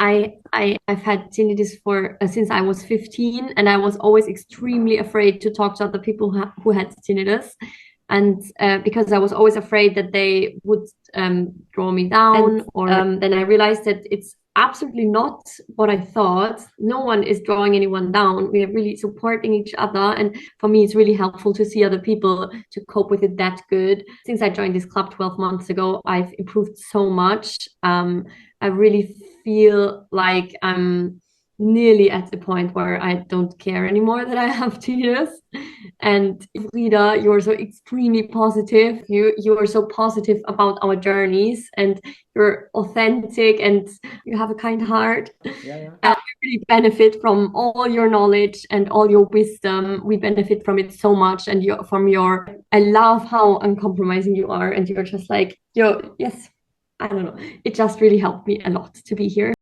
I've had tinnitus for since I was 15, and I was always extremely afraid to talk to other people who had tinnitus, and because I was always afraid that they would draw me down, or then I realized that it's absolutely not what I thought. No one is drawing anyone down. We are really supporting each other, and for me, it's really helpful to see other people to cope with it that good. Since I joined this club 12 months ago, I've improved so much. I really feel like I'm nearly at the point where I don't care anymore that I have tinnitus. And Frida, you're so extremely positive. You are so positive about our journeys, and you're authentic, and you have a kind heart. Yeah, And we really benefit from all your knowledge and all your wisdom. We benefit from it so much, and I love how uncompromising you are, and you're just like, yo, yes, I don't know. It just really helped me a lot to be here.